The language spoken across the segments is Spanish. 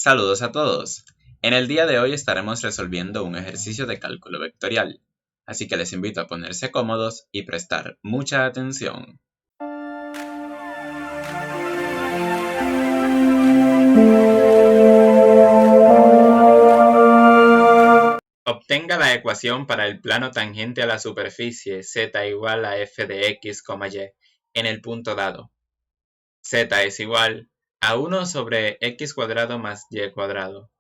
Saludos a todos. En el día de hoy estaremos resolviendo un ejercicio de cálculo vectorial, así que les invito a ponerse cómodos y prestar mucha atención. Obtenga la ecuación para el plano tangente a la superficie z igual a f de x, y en el punto dado. Z es igual a 1 sobre x cuadrado más y cuadrado.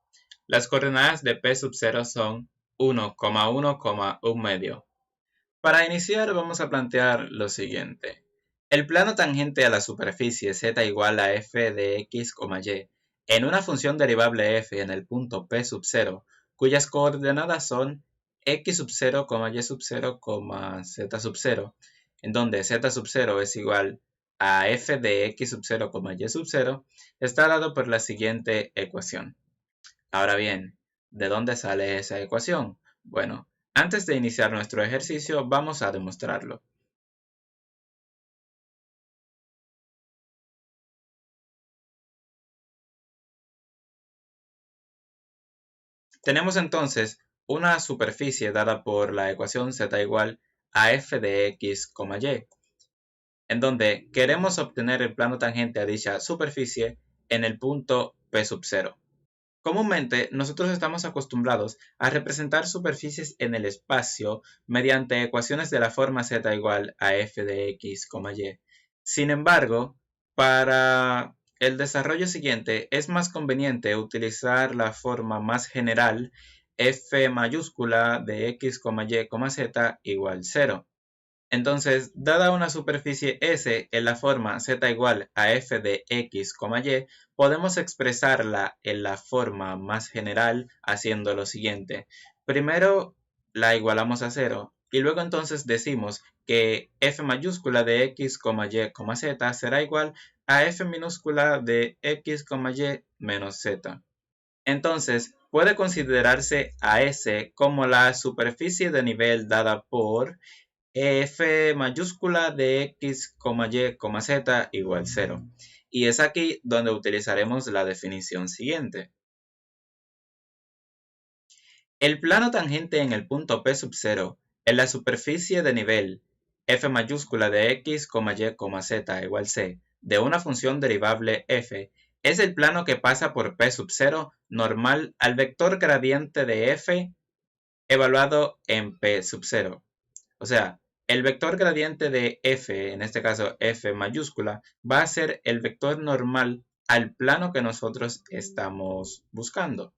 Las coordenadas de P sub 0 son 1, 1, 1 medio. Para iniciar vamos a plantear lo siguiente. El plano tangente a la superficie z igual a f de x, y en una función derivable f en el punto P sub 0, cuyas coordenadas son x sub 0, y sub 0, z sub 0, en donde z sub 0 es igual a f de x sub 0, y sub 0, está dado por la siguiente ecuación. Ahora bien, ¿de dónde sale esa ecuación? Bueno, antes de iniciar nuestro ejercicio, vamos a demostrarlo. Tenemos entonces una superficie dada por la ecuación z igual a f de x, y, en donde queremos obtener el plano tangente a dicha superficie en el punto P sub 0. Comúnmente, nosotros estamos acostumbrados a representar superficies en el espacio mediante ecuaciones de la forma z igual a f de x, y. Sin embargo, para el desarrollo siguiente es más conveniente utilizar la forma más general f mayúscula de x, y, z igual 0. Entonces, dada una superficie S en la forma z igual a f de x, y, podemos expresarla en la forma más general haciendo lo siguiente. Primero la igualamos a 0 y luego entonces decimos que f mayúscula de x, y, z será igual a f minúscula de x, y menos z. Entonces, puede considerarse a S como la superficie de nivel dada por f mayúscula de x, y, z igual 0. Y es aquí donde utilizaremos la definición siguiente. El plano tangente en el punto P sub 0 en la superficie de nivel f mayúscula de x, y, z igual c de una función derivable f es el plano que pasa por P sub 0 normal al vector gradiente de f evaluado en P sub 0. O sea, el vector gradiente de f, en este caso f mayúscula, va a ser el vector normal al plano que nosotros estamos buscando.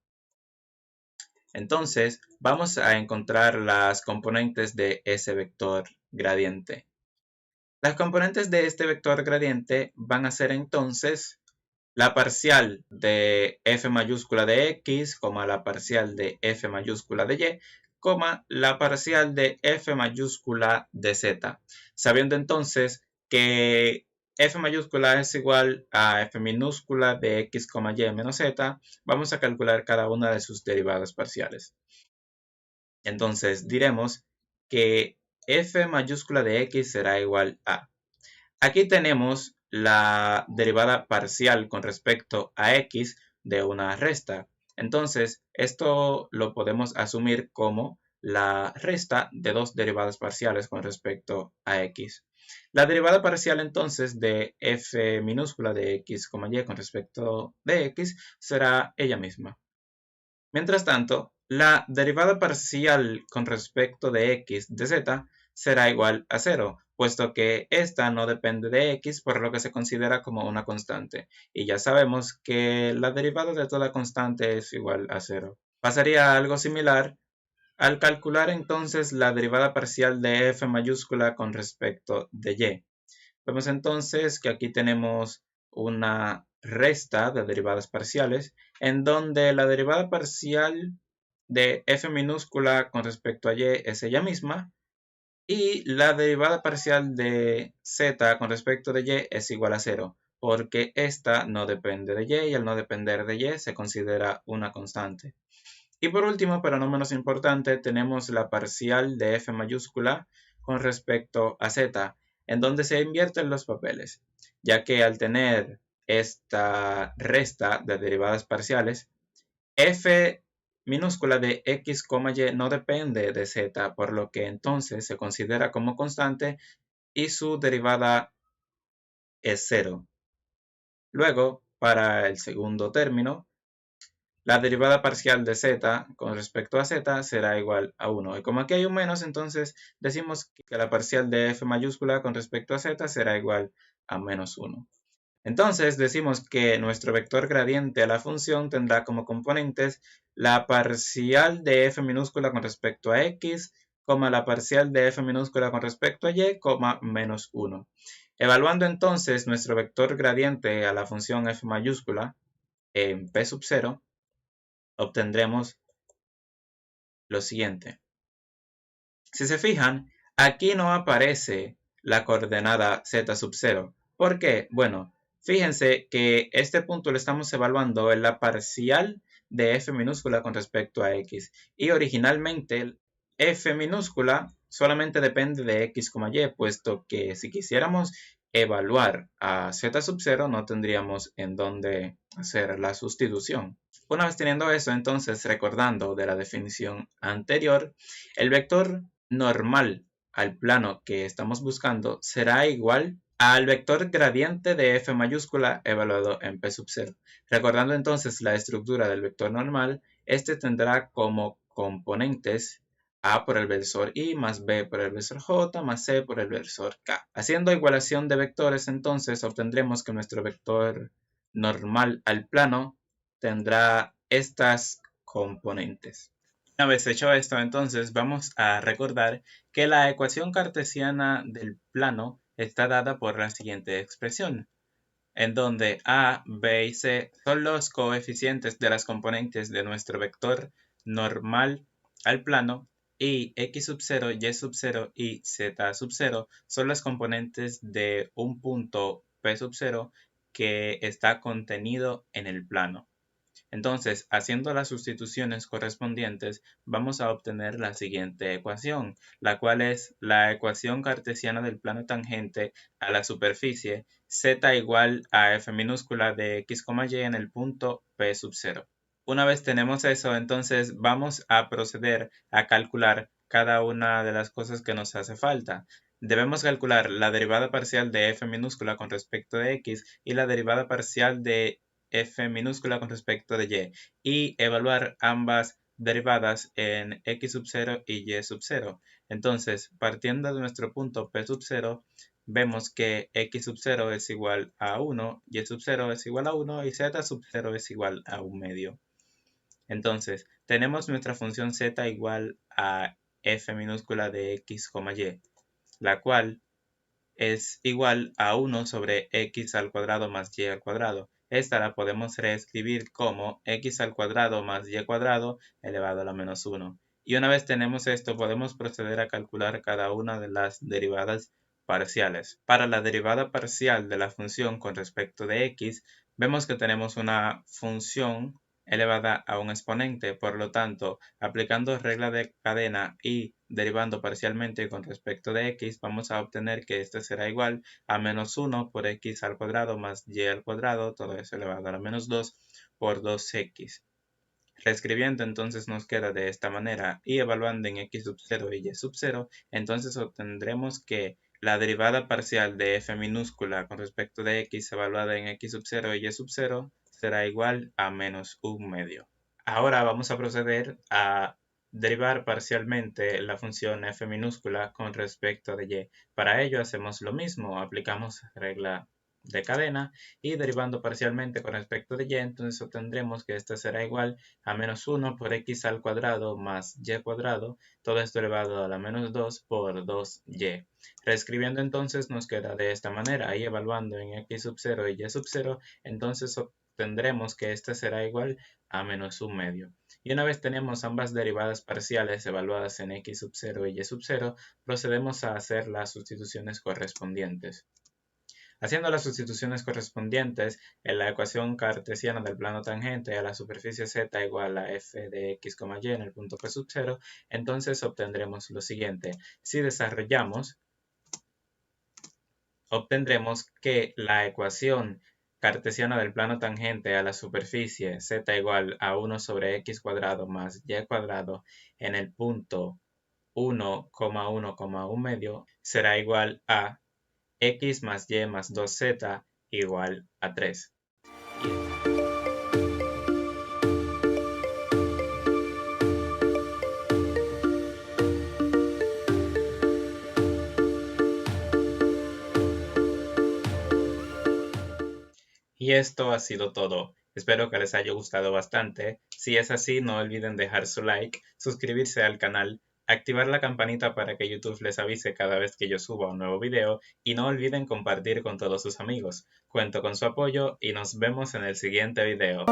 Entonces, vamos a encontrar las componentes de ese vector gradiente. Las componentes de este vector gradiente van a ser entonces la parcial de f mayúscula de x, la parcial de f mayúscula de y, la parcial de f mayúscula de z. Sabiendo entonces que f mayúscula es igual a f minúscula de x, y menos z, vamos a calcular cada una de sus derivadas parciales. Entonces diremos que f mayúscula de x será igual a. Aquí tenemos la derivada parcial con respecto a x de una resta. Entonces, esto lo podemos asumir como la resta de dos derivadas parciales con respecto a x. La derivada parcial entonces de f minúscula de x, y con respecto de x será ella misma. Mientras tanto, la derivada parcial con respecto de x de z será igual a 0, puesto que esta no depende de x, por lo que se considera como una constante. Y ya sabemos que la derivada de toda constante es igual a 0. Pasaría a algo similar al calcular entonces la derivada parcial de f mayúscula con respecto de y. Vemos entonces que aquí tenemos una resta de derivadas parciales en donde la derivada parcial de f minúscula con respecto a y es ella misma y la derivada parcial de z con respecto de y es igual a 0 porque esta no depende de y al no depender de y se considera una constante. Y por último, pero no menos importante, tenemos la parcial de f mayúscula con respecto a z, en donde se invierten los papeles, ya que al tener esta resta de derivadas parciales, f minúscula de x, y no depende de z, por lo que entonces se considera como constante y su derivada es 0. Luego, para el segundo término, la derivada parcial de z con respecto a z será igual a 1. Y como aquí hay un menos, entonces decimos que la parcial de f mayúscula con respecto a z será igual a menos 1. Entonces decimos que nuestro vector gradiente a la función tendrá como componentes la parcial de f minúscula con respecto a x, la parcial de f minúscula con respecto a y, menos 1. Evaluando entonces nuestro vector gradiente a la función f mayúscula en p sub 0, obtendremos lo siguiente. Si se fijan, aquí no aparece la coordenada z sub 0. ¿Por qué? Bueno, fíjense que este punto lo estamos evaluando en la parcial de f minúscula con respecto a x. Y originalmente f minúscula solamente depende de x, y, puesto que si quisiéramos evaluar a z sub 0 no tendríamos en dónde hacer la sustitución. Una vez teniendo eso, entonces recordando de la definición anterior, el vector normal al plano que estamos buscando será igual al vector gradiente de f mayúscula evaluado en p sub 0. Recordando entonces la estructura del vector normal, este tendrá como componentes a por el versor i más b por el versor j más c por el versor k. Haciendo igualación de vectores, entonces obtendremos que nuestro vector normal al plano tendrá estas componentes. Una vez hecho esto, entonces vamos a recordar que la ecuación cartesiana del plano está dada por la siguiente expresión, en donde a, b y c son los coeficientes de las componentes de nuestro vector normal al plano y x sub 0, y sub 0 y z sub 0 son las componentes de un punto p sub 0 que está contenido en el plano. Entonces, haciendo las sustituciones correspondientes, vamos a obtener la siguiente ecuación, la cual es la ecuación cartesiana del plano tangente a la superficie z igual a f minúscula de x, y en el punto p sub 0. Una vez tenemos eso, entonces vamos a proceder a calcular cada una de las cosas que nos hace falta. Debemos calcular la derivada parcial de f minúscula con respecto de x y la derivada parcial de f minúscula con respecto de y evaluar ambas derivadas en x sub 0 y y sub 0. Entonces, partiendo de nuestro punto p sub 0, vemos que x sub 0 es igual a 1, y sub 0 es igual a 1 y z sub 0 es igual a 1 medio. Entonces, tenemos nuestra función z igual a f minúscula de x, y, la cual es igual a 1 sobre x al cuadrado más y al cuadrado. Esta la podemos reescribir como x al cuadrado más y cuadrado elevado a la menos 1. Y una vez tenemos esto, podemos proceder a calcular cada una de las derivadas parciales. Para la derivada parcial de la función con respecto de x, vemos que tenemos una función elevada a un exponente. Por lo tanto, aplicando regla de cadena y derivando parcialmente con respecto de x, vamos a obtener que este será igual a menos 1 por x al cuadrado más y al cuadrado, todo eso elevado a la menos 2 por 2x. Reescribiendo entonces nos queda de esta manera y evaluando en x sub 0 y y sub 0, entonces obtendremos que la derivada parcial de f minúscula con respecto de x evaluada en x sub 0 y y sub 0 será igual a menos 1 medio. Ahora vamos a proceder a derivar parcialmente la función f minúscula con respecto de y. Para ello hacemos lo mismo, aplicamos regla de cadena y derivando parcialmente con respecto de y, entonces obtendremos que esta será igual a menos 1 por x al cuadrado más y cuadrado, todo esto elevado a la menos 2 por 2y. Reescribiendo entonces nos queda de esta manera, ahí evaluando en x sub 0 y y sub 0, entonces obtendremos que este será igual a menos 1 medio. Y una vez tenemos ambas derivadas parciales evaluadas en x sub 0 y y sub 0, procedemos a hacer las sustituciones correspondientes. Haciendo las sustituciones correspondientes en la ecuación cartesiana del plano tangente a la superficie z igual a f de x, y en el punto p sub 0, entonces obtendremos lo siguiente. Si desarrollamos, obtendremos que la ecuación cartesiana del plano tangente a la superficie z igual a 1 sobre x cuadrado más y cuadrado en el punto 1,1,1 medio será igual a x más y más 2z igual a 3. Y esto ha sido todo. Espero que les haya gustado bastante. Si es así, no olviden dejar su like, suscribirse al canal, activar la campanita para que YouTube les avise cada vez que yo suba un nuevo video y no olviden compartir con todos sus amigos. Cuento con su apoyo y nos vemos en el siguiente video.